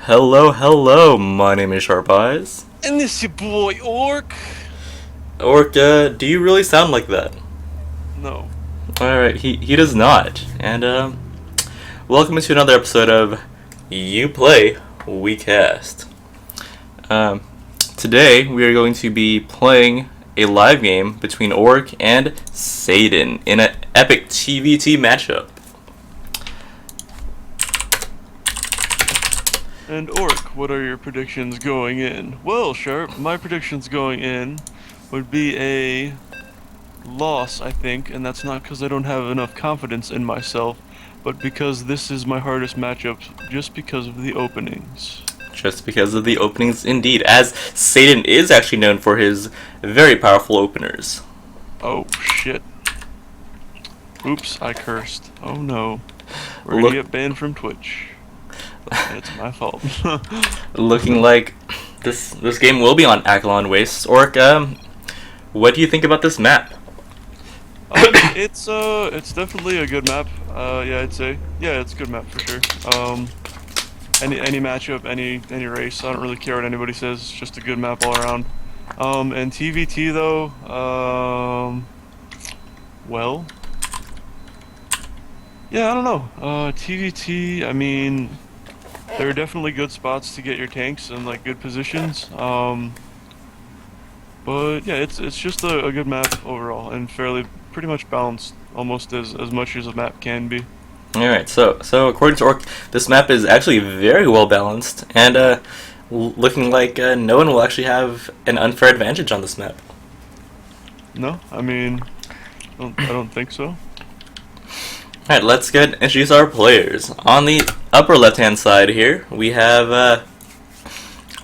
Hello, hello, my name is Sharp Eyes. And this your boy Orc. Orca, do you really sound like that? No. Alright, he does not. And, welcome to another episode of You Play, We Cast. Today we are going to be playing a live game between Orc and Saidin in an epic TvT matchup. And Orc, what are your predictions going in? Well, Sharp, my predictions going in would be a loss, I think, and that's not because I don't have enough confidence in myself, but because this is my hardest matchup just because of the openings. Just because of the openings, indeed, as Saidin is actually known for his very powerful openers. Oh, shit. Oops, I cursed. Oh no. We're gonna get banned from Twitch. It's my fault. Looking like this game will be on Akalon Wastes. Orc, what do you think about this map? It's definitely a good map. Yeah, I'd say. Yeah, it's a good map for sure. Any matchup, any race, I don't really care what anybody says. It's just a good map all around. And TvT though, well, yeah, I don't know. TvT, I mean, there are definitely good spots to get your tanks in like good positions. But yeah, it's just a good map overall and pretty much balanced, almost as much as a map can be. Alright, so according to Orc, this map is actually very well balanced, and looking like no one will actually have an unfair advantage on this map. No, I mean, I don't think so. Alright, let's go ahead and introduce our players. On the upper left-hand side here, we have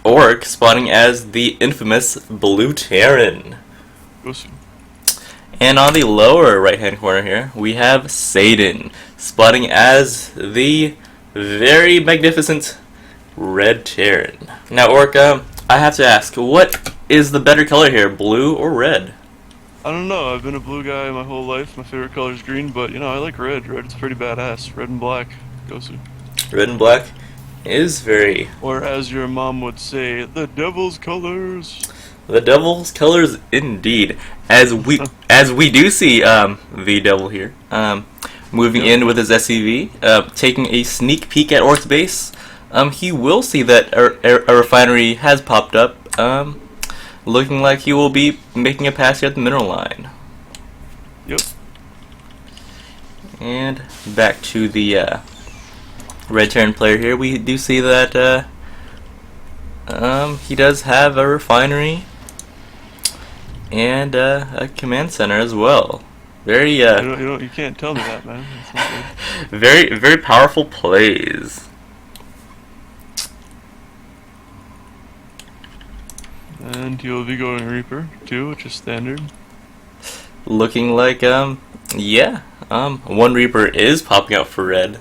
Orc spawning as the infamous Blue Terran. And on the lower right-hand corner here, we have Saidin spawning as the very magnificent Red Terran. Now, Orc, I have to ask, what is the better color here, blue or red? I don't know, I've been a blue guy my whole life. My favorite color is green, but you know, I like red. Red's pretty badass. Red and black. Gosu. Red and black is very... Or as your mom would say, the devil's colors. The devil's colors indeed. As we do see the devil here moving in with his SCV, taking a sneak peek at Orc's base. He will see that a refinery has popped up. Looking like he will be making a pass here at the mineral line. Yep. And back to the Red Terran player here. We do see that he does have a refinery and a command center as well. Very you can't tell me that, man. That's not good. very powerful plays. And you'll be going Reaper too, which is standard. Looking like yeah, one Reaper is popping out for red.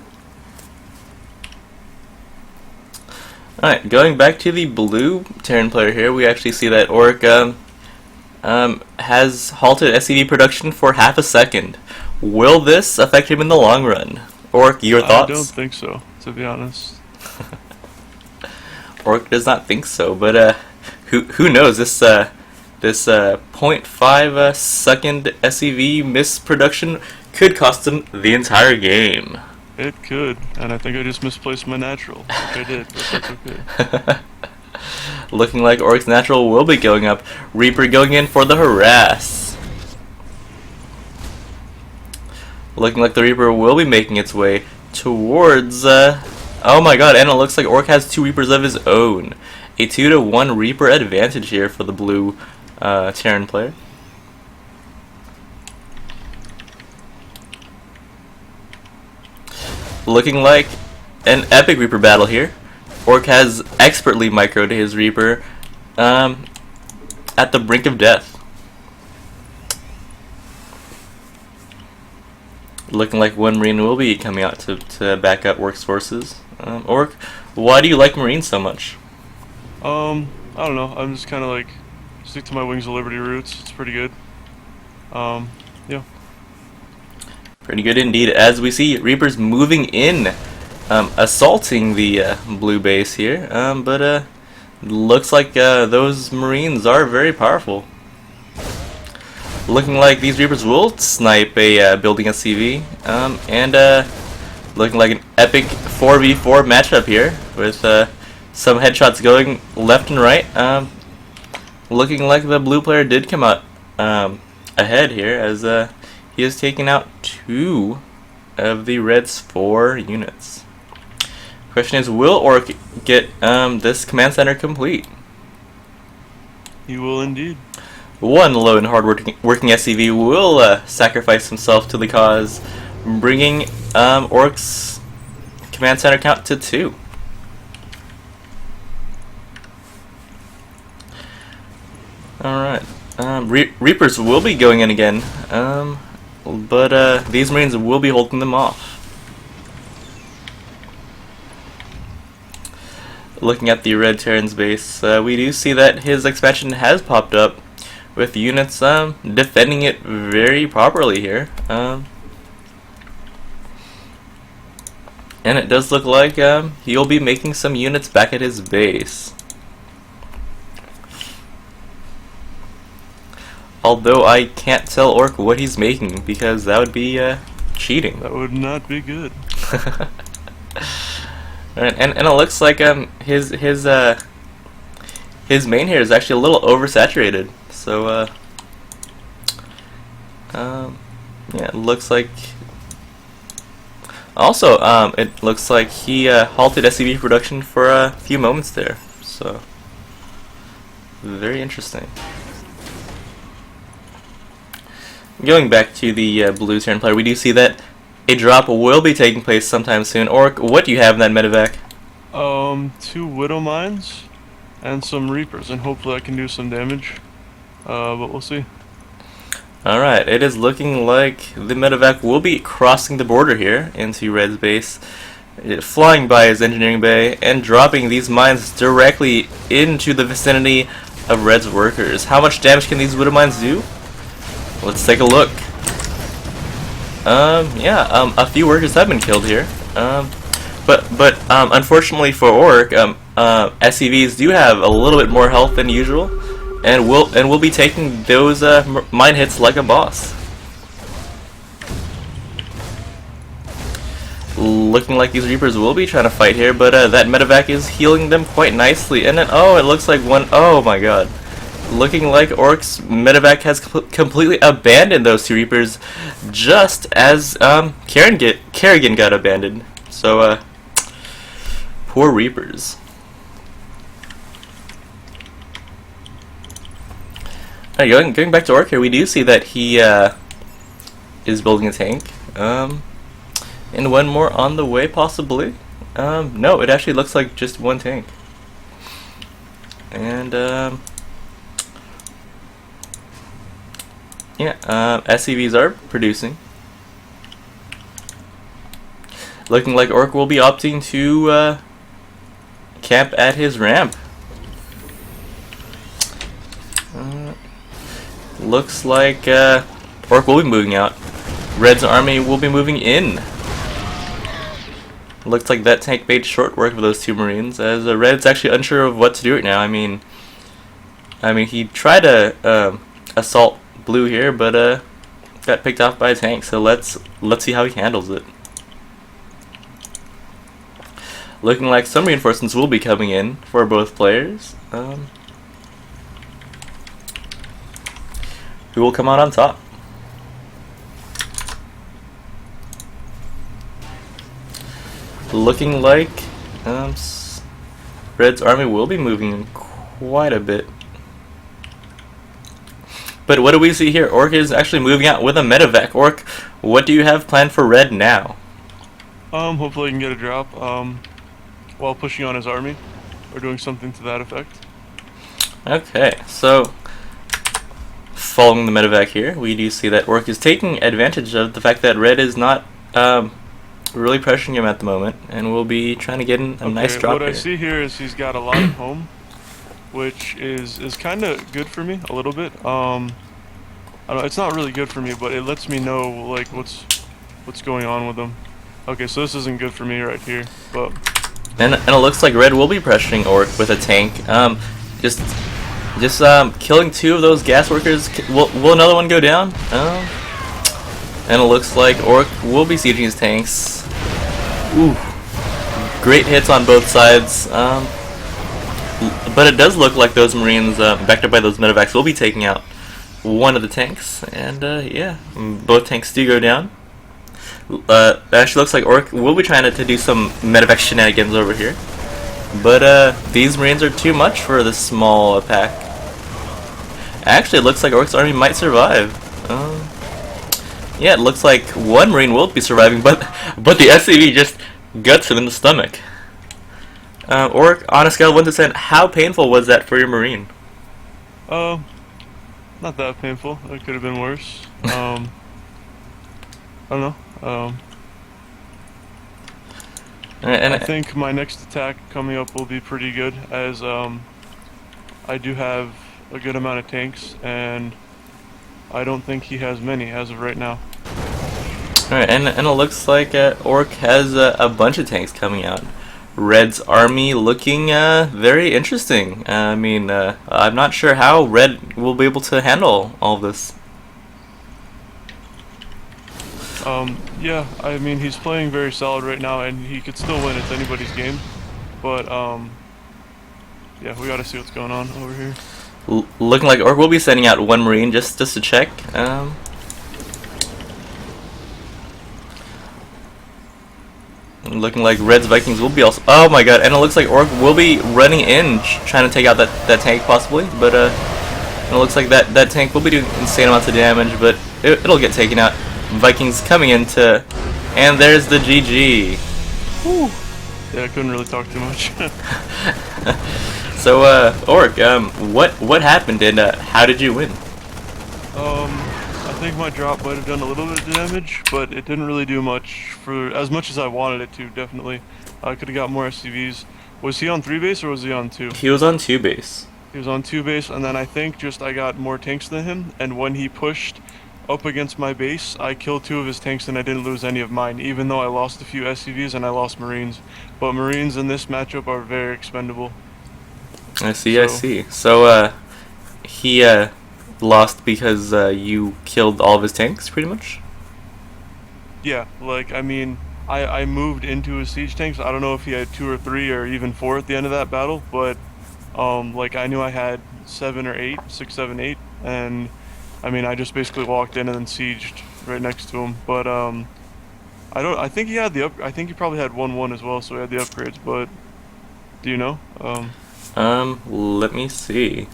Alright, going back to the blue Terran player here, we actually see that Orc has halted SCV production for half a second. Will this affect him in the long run? Orc, your thoughts? I don't think so, to be honest. Orc does not think so, but who knows? This 0.5 second SCV misproduction could cost him the entire game. It could, and I think I just misplaced my natural, which I did, but that's okay. Looking like Orc's natural will be going up. Reaper going in for the harass. Looking like the Reaper will be making its way towards... oh my god, and it looks like Orc has two Reapers of his own. A 2-to-1 Reaper advantage here for the blue Terran player. Looking like an epic Reaper battle here. Orc has expertly microed his Reaper at the brink of death. Looking like one Marine will be coming out to back up Orc's forces. Orc, why do you like Marines so much? I don't know. I'm just kind of like stick to my Wings of Liberty roots. It's pretty good. Yeah. Pretty good indeed. As we see Reapers moving in assaulting the blue base here. But looks like those Marines are very powerful. Looking like these Reapers will snipe a building SCV, and looking like an epic 4v4 matchup here with some headshots going left and right. Looking like the blue player did come out ahead here, as he has taken out 2 of the red's 4 units. Question is, will Orc get this command center complete? He will indeed. One lone hard-working SCV will sacrifice himself to the cause, bringing Orc's command center count to 2. Alright. Reapers will be going in again, but these Marines will be holding them off. Looking at the Red Terran's base, we do see that his expansion has popped up, with units defending it very properly here. And it does look like he'll be making some units back at his base. Although I can't tell Orc what he's making, because that would be cheating. That would not be good. And it looks like his main here is actually a little oversaturated. So yeah, it looks like. Also, it looks like he halted SCV production for a few moments there. So very interesting. Going back to the blue Terran player, we do see that a drop will be taking place sometime soon. Orc, what do you have in that medevac? 2 Widow Mines and some Reapers, and hopefully I can do some damage. But we'll see. Alright, it is looking like the medevac will be crossing the border here into Red's base, flying by his engineering bay, and dropping these mines directly into the vicinity of Red's workers. How much damage can these Widow Mines do? Let's take a look. Yeah, a few workers have been killed here. But unfortunately for Orc, SCVs do have a little bit more health than usual, and will be taking those mine hits like a boss. Looking like these Reapers will be trying to fight here, but that medevac is healing them quite nicely. And then, oh, it looks like one. Oh my God. Looking like Orc's medevac has completely abandoned those 2 Reapers, just as Kerrigan got abandoned. So, poor Reapers. Alright, going back to Orc here, we do see that he is building a tank, and one more on the way, possibly. No, it actually looks like just 1 tank. And yeah, SCVs are producing. Looking like Orc will be opting to camp at his ramp. Looks like Orc will be moving out. Red's army will be moving in. Looks like that tank made short work of those 2 Marines, as Red's actually unsure of what to do right now. I mean, he tried to assault blue here, but got picked off by a tank. So let's see how he handles it. Looking like some reinforcements will be coming in for both players. Who will come out on top? Looking like Red's army will be moving in quite a bit. But what do we see here? Orc is actually moving out with a medevac. Orc, what do you have planned for Red now? Hopefully I can get a drop while pushing on his army, or doing something to that effect. Okay, so following the medevac here, we do see that Orc is taking advantage of the fact that Red is not really pressuring him at the moment, and will be trying to get in a nice drop What here. I see here is he's got a lot of home, which is kind of good for me a little bit. I don't know, it's not really good for me, but it lets me know like what's going on with him. Okay, so this isn't good for me right here, but And it looks like red will be pressuring Orc with a tank. Just killing 2 of those gas workers. Will another one go down? And it looks like Orc will be sieging his tanks. Ooh, great hits on both sides. But it does look like those Marines, backed up by those medevacs, will be taking out one of the tanks. And yeah, both tanks do go down. It actually looks like Orc will be trying to do some medevac shenanigans over here. But these Marines are too much for this small pack. Actually, it looks like Orc's army might survive. Yeah, it looks like one Marine will be surviving, but the SCV just guts him in the stomach. Orc, on a scale of 1 to 10, how painful was that for your Marine? not that painful. It could have been worse. I don't know. And I think my next attack coming up will be pretty good, as I do have a good amount of tanks, and I don't think he has many as of right now. Alright, and it looks like Orc has a bunch of tanks coming out. Red's army looking very interesting. I mean, I'm not sure how Red will be able to handle all of this. Yeah, I mean, he's playing very solid right now, and he could still win. It's anybody's game. But, yeah, we gotta see what's going on over here. Looking like Orc will be sending out one Marine just to check. Looking like Red's Vikings will be also. Oh my god! And it looks like Orc will be running in, trying to take out that tank possibly. But and it looks like that tank will be doing insane amounts of damage, but it'll get taken out. Vikings coming into, and there's the GG. Whew. Yeah, I couldn't really talk too much. So Orc, what happened and how did you win? I think my drop might have done a little bit of damage, but it didn't really do much as much as I wanted it to. Definitely, I could have got more SCVs. Was he on 3 base or was he on 2? He was on 2 base. He was on 2 base, and then I think just I got more tanks than him. And when he pushed up against my base, I killed 2 of his tanks and I didn't lose any of mine, even though I lost a few SCVs and I lost Marines. But Marines in this matchup are very expendable. I see. So he lost because you killed all of his tanks, pretty much? Yeah, like, I mean, I moved into his siege tanks. I don't know if he had 2 or 3 or even 4 at the end of that battle, but like, I knew I had 7 or 8, 6, 7, 8, and I mean, I just basically walked in and then sieged right next to him. But I think he had I think he probably had 1-1 as well, so he had the upgrades. But do you know? Let me see.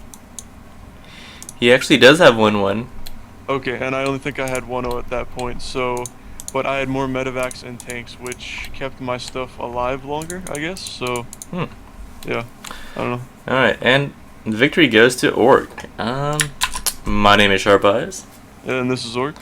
He actually does have 1-1. Okay, and I only think I had 1-0 at that point. So, but I had more medevacs and tanks, which kept my stuff alive longer, I guess. So, yeah, I don't know. All right, and victory goes to Orc. My name is Sharp Eyes. And this is Orc.